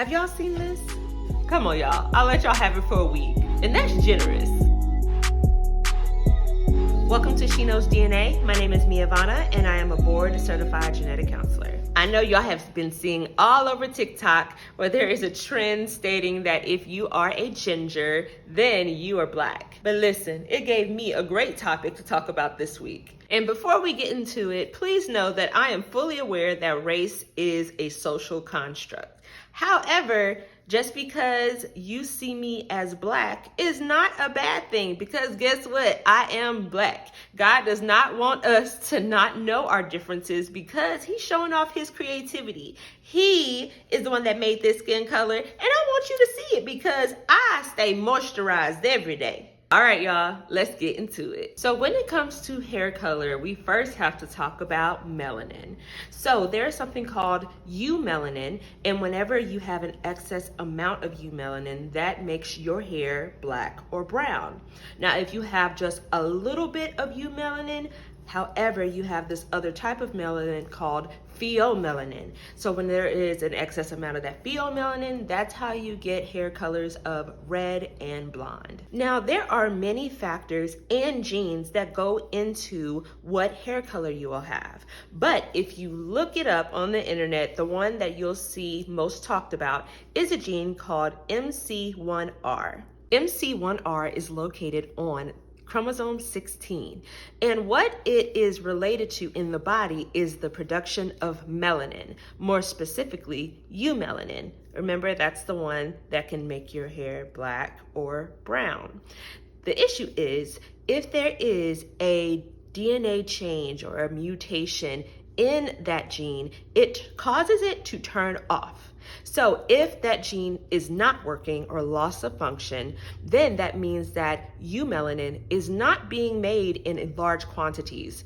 Have y'all seen this? Come on, y'all. I'll let y'all have it for a week. And that's generous. Welcome to She Knows DNA. My name is Mia Vanna, and I am a board-certified genetic counselor. I know y'all have been seeing all over TikTok where there is a trend stating that if you are a ginger, then you are black. But listen, it gave me a great topic to talk about this week. And before we get into it, please know that I am fully aware that race is a social construct. However, just because you see me as black is not a bad thing, because guess what? I am black. God does not want us to not know our differences because he's showing off his creativity. He is the one that made this skin color, and I want you to see it because I stay moisturized every day. All right, y'all, let's get into it. So when it comes to hair color, we first have to talk about melanin. So there's something called eumelanin, and whenever you have an excess amount of eumelanin, that makes your hair black or brown. Now, if you have just a little bit of eumelanin, however, you have this other type of melanin called pheomelanin. So when there is an excess amount of that pheomelanin, that's how you get hair colors of red and blonde. Now, there are many factors and genes that go into what hair color you will have. But if you look it up on the internet, the one that you'll see most talked about is a gene called MC1R. MC1R is located on chromosome 16. And what it is related to in the body is the production of melanin, more specifically eumelanin. Remember, that's the one that can make your hair black or brown. The issue is, if there is a DNA change or a mutation in that gene, it causes it to turn off. So if that gene is not working or loss of function, then that means that eumelanin is not being made in large quantities,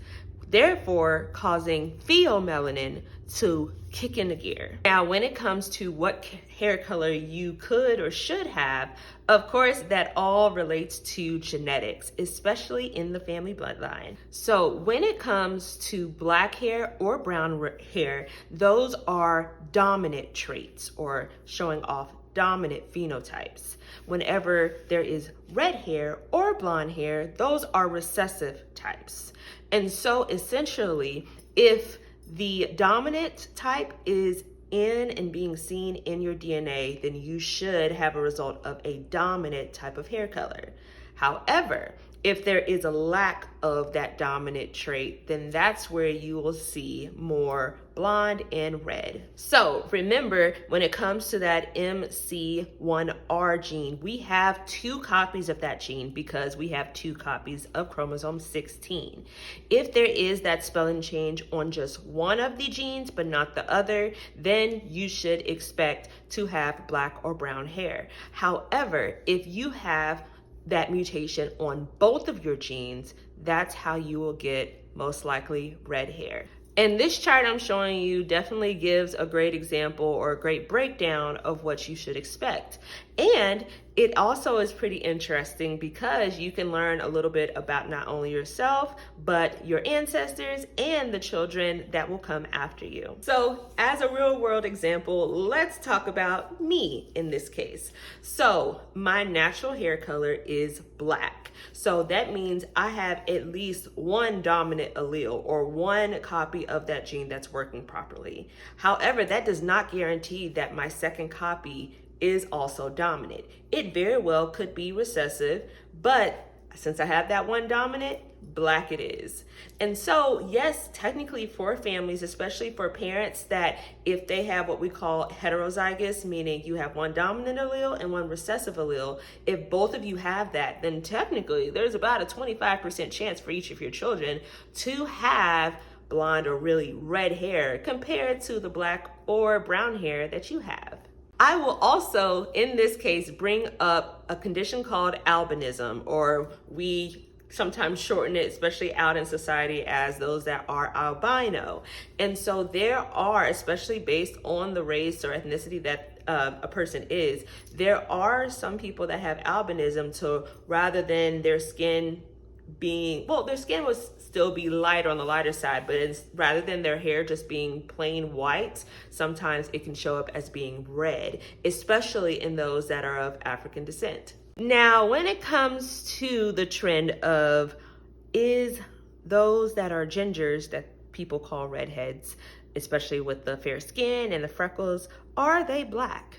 therefore causing pheomelanin to kick into gear. Now, when it comes to what hair color you could or should have, of course, that all relates to genetics, especially in the family bloodline. So when it comes to black hair or brown hair, those are dominant traits or showing off dominant phenotypes. Whenever there is red hair or blonde hair, those are recessive types. And so essentially, if the dominant type is in and being seen in your DNA, then you should have a result of a dominant type of hair color. However, if there is a lack of that dominant trait, then that's where you will see more blonde and red. So remember, when it comes to that MC1R gene, we have 2 copies of that gene because we have 2 copies of chromosome 16. If there is that spelling change on just one of the genes but not the other, then you should expect to have black or brown hair. However, if you have that mutation on both of your genes, that's how you will get most likely red hair. And this chart I'm showing you definitely gives a great example or a great breakdown of what you should expect. And it also is pretty interesting because you can learn a little bit about not only yourself, but your ancestors and the children that will come after you. So as a real world example, let's talk about me in this case. So my natural hair color is black. So that means I have at least one dominant allele or one copy of that gene that's working properly. However, that does not guarantee that my second copy is also dominant. It very well could be recessive, but since I have that one dominant, black it is. And so, yes, technically for families, especially for parents that if they have what we call heterozygous, meaning you have one dominant allele and one recessive allele, if both of you have that, then technically there's about a 25% chance for each of your children to have blonde or really red hair compared to the black or brown hair that you have. I will also, in this case, bring up a condition called albinism, or we sometimes shorten it, especially out in society, as those that are albino. And so there are, especially based on the race or ethnicity that a person is, there are some people that have albinism, so rather than their skin being, well, their skin would still be light on the lighter side, but rather than their hair just being plain white, sometimes it can show up as being red, especially in those that are of African descent. Now, when it comes to the trend of, is those that are gingers that people call redheads, especially with the fair skin and the freckles, are they black?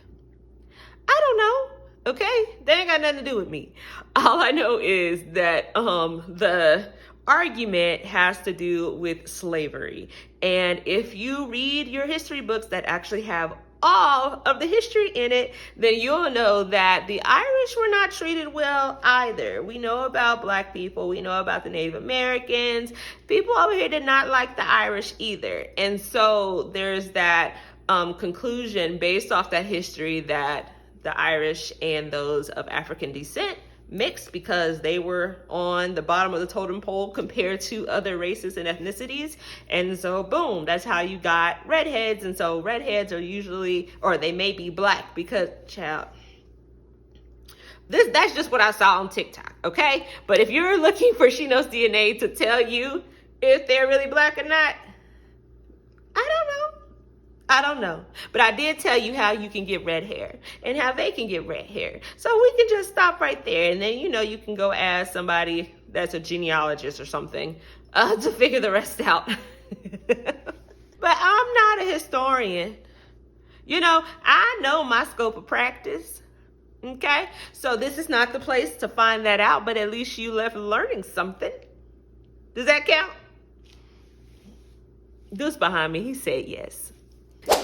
I don't know. Okay, they ain't got nothing to do with me. All I know is that the argument has to do with slavery. And if you read your history books that actually have all of the history in it, then you'll know that the Irish were not treated well either. We know about Black people, we know about the Native Americans. People over here did not like the Irish either. And so there's that conclusion based off that history that the Irish and those of African descent mixed because they were on the bottom of the totem pole compared to other races and ethnicities. And so boom, that's how you got redheads. And so redheads are usually, or they may be black because, child, that's just what I saw on TikTok, okay? But if you're looking for She Knows DNA to tell you if they're really black or not, I don't know. But I did tell you how you can get red hair and how they can get red hair. So we can just stop right there. And then, you can go ask somebody that's a genealogist or something to figure the rest out. But I'm not a historian. I know my scope of practice. Okay? So this is not the place to find that out, but at least you left learning something. Does that count? Goose behind me, he said yes.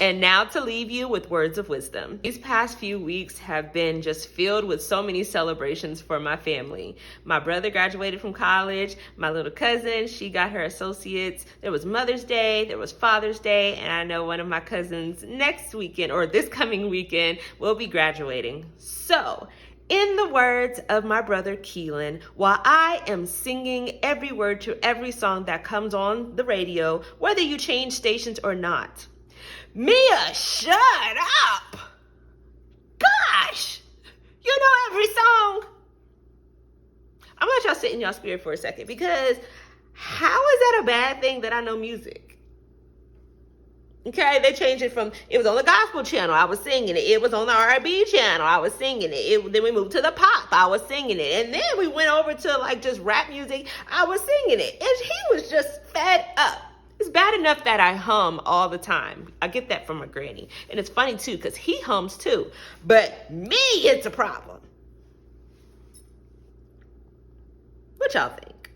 And now to leave you with words of wisdom. These past few weeks have been just filled with so many celebrations for my family. My brother graduated from college. My little cousin, she got her associates. There was Mother's Day, there was Father's Day, and I know one of my cousins next weekend, or this coming weekend, will be graduating. So, in the words of my brother Keelan, while I am singing every word to every song that comes on the radio, whether you change stations or not, Mia, shut up! Gosh! You know every song. I'm gonna let y'all sit in y'all spirit for a second, because how is that a bad thing that I know music? Okay, they changed it from, it was on the gospel channel, I was singing it. It was on the R&B channel, I was singing it. Then we moved to the pop, I was singing it. And then we went over to like just rap music, I was singing it. And he was just fed up. It's bad enough that I hum all the time. I get that from my granny. And it's funny too, because he hums too. But me, it's a problem. What y'all think?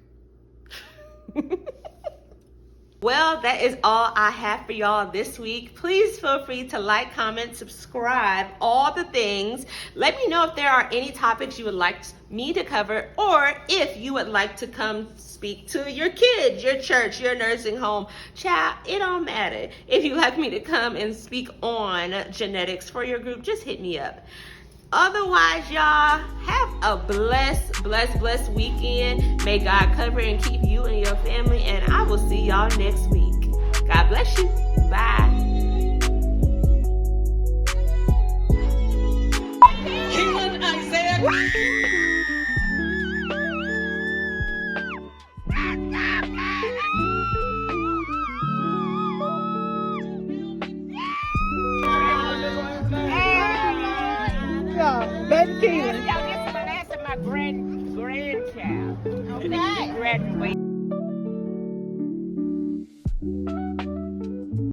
Well, that is all I have for y'all this week. Please feel free to like, comment, subscribe, all the things. Let me know if there are any topics you would like me to cover, or if you would like to come speak to your kids, your church, your nursing home. Child, it don't matter. If you'd like me to come and speak on genetics for your group, just hit me up. Otherwise, y'all, have a blessed weekend. May God cover and keep you and your family, and I will see y'all next week. God bless you. Bye. Keelan Isaiah. Baby Keelan. Y'all, this is my grandchild. Okay. Graduate.